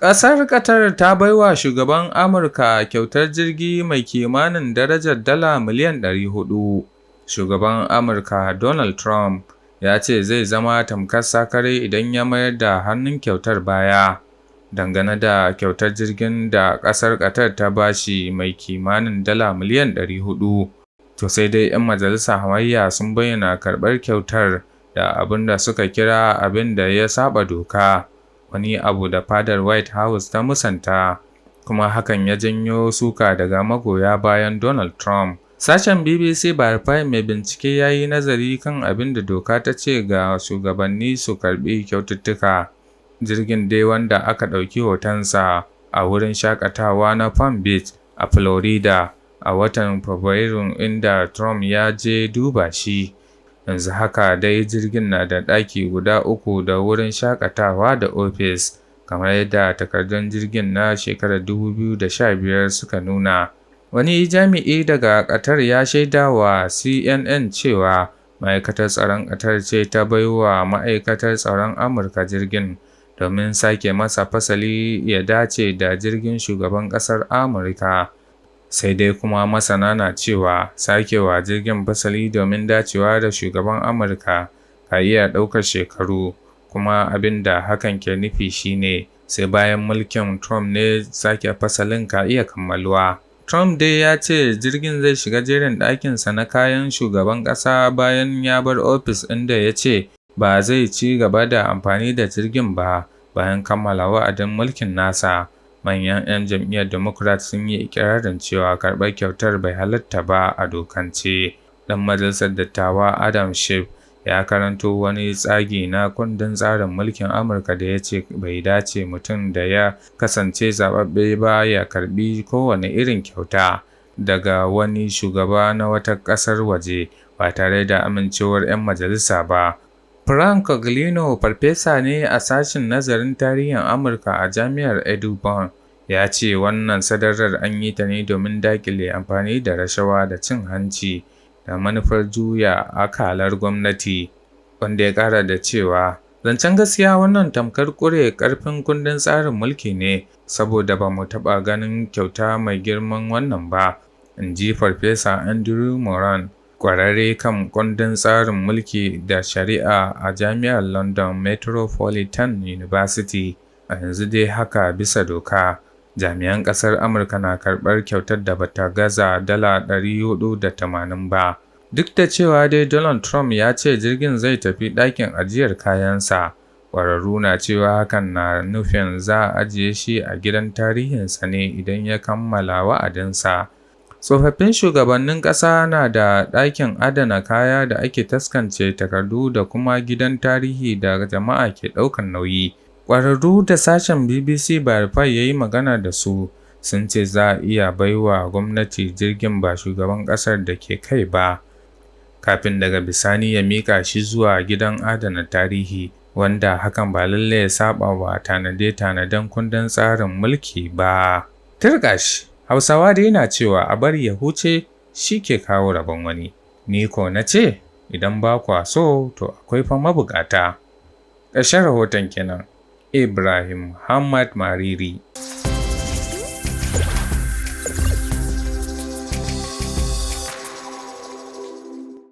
Ƙasar Qatar ta baiwa shugaban Amurka kyautar jirgi mai kimanin darajar dala miliyan 400. Shugaban Amurka Donald Trump ya ce zai zama tamkar sakare idan ya mayar da hannun kyautar baya. Dangane da kyautar jirgin da ƙasar Qatar ta bashi mai kimanin dala miliyan 400. To sai dai 'yan majalisar hamayya sun bayyana karɓar kyautar da abin da suka kira abin da ya saɓa doka. Wani abu da fadar White House ta musanta, kuma hakan ya janyo suka daga magoya bayan Donald Trump. Sashen BBC Verify mai bincike ya yi nazari kan abin da doka ta ce ga shugabanni su karɓi kyaututtuka. Jirgin dai wanda aka ɗauki hotonsa a wurin shakatawa na Palm Beach a Florida a watan Fabrairu inda Trump ya je duba shi. Yanzu haka dai jirgin na da ɗaki guda 3 da wurin shakatawa da ofis, kamar yadda takardun jirgin na shekarar 2015 suka nuna. Wani jami'i daga Qatar ya shaida wa CNN cewa ma'aikatar tsaron Qatar ce ta baiwa ma'aikatar tsaron Amurka jirgin domin sake masa fasali ya dace da jirgin shugaban ƙasar Amurka. Sai dai kuma masana na cewa sakewa jirgin fasali domin dacewa da shugaban Amurka ka iya ɗaukar shekaru, kuma abin da hakan ke nufi shine sai bayan mulkin Trump ne sake fasalin ka iya kammaluwa. Trump dai ya ce jirgin zai shiga jerin ɗakinsa na kayan shugaban ƙasa bayan ya bar ofis, inda ya ce ba zai ci gaba da amfani da jirgin ba bayan kammala wa'adin mulkin nasa. Manyan 'yan jam'iyyar Democrat sun yi ikirarin cewa karɓar kyautar bai halatta ba a dokance. Ɗan majalisar dattawa Adam Schiff ya karanto wani tsagi na kundin tsarin mulkin Amurka da ya ce bai dace mutum da ya kasance zaɓaɓɓe ba ya karɓi kowane irin kyauta daga wani shugaba na wata ƙasar waje ba tare da amincewar 'yan majalisa ba. Frank Coglino, farfesa ne a sashen nazarin tarihin Amurka a Jami'ar Edinburgh, ya ce wannan sadarar an yi ta ne domin daƙile amfani da rashawa da cin hanci da manufar juya akalar gwamnati, wanda ya ƙara da cewa zancen gaskiya wannan tamkar ƙure ƙarfin kundin tsarin mulki ne, saboda ba mu taɓa ganin kyauta mai girman wannan ba, in ji Farfesa Andrew Moran, ƙwararre kan kundin tsarin mulki da shari'a a Jami'ar London Metropolitan University. A yanzu dai haka bisa doka, jami'an ƙasar Amurka na karɓar kyautar da bata gaza dala 480 ba. Duk da cewa dai Donald Trump ya ce jirgin zai tafi ɗakin ajiyar kayansa, ƙwararru na cewa hakan na nufin za a ajiye shi a gidan tarihinsa ne idan ya kammala wa'adinsa. Tsofaffin shugabannin ƙasa na da ɗakin adana kaya da ake taskance takardu da kuma gidan tarihi da jama'a ke ɗaukar nauyi. Ƙwararru da sashen BBC Verify ya yi magana da su sun ce za a iya baiwa gwamnati jirgin ba shugaban ƙasar da ke kai ba, kafin daga bisani ya miƙa shi zuwa gidan adana tarihi, wanda hakan ba lallai ya saɓa wa tanade-tanaden kundin tsarin mulki ba. Tirgash! Hausawa dai na cewa a bari ya huce shi ke kawo rabon wani. Ni ko na ce, idan ba kwa so to akwai fa mabukata. Ƙarshen rahoton kenan. Ibrahim Muhammad Mariri.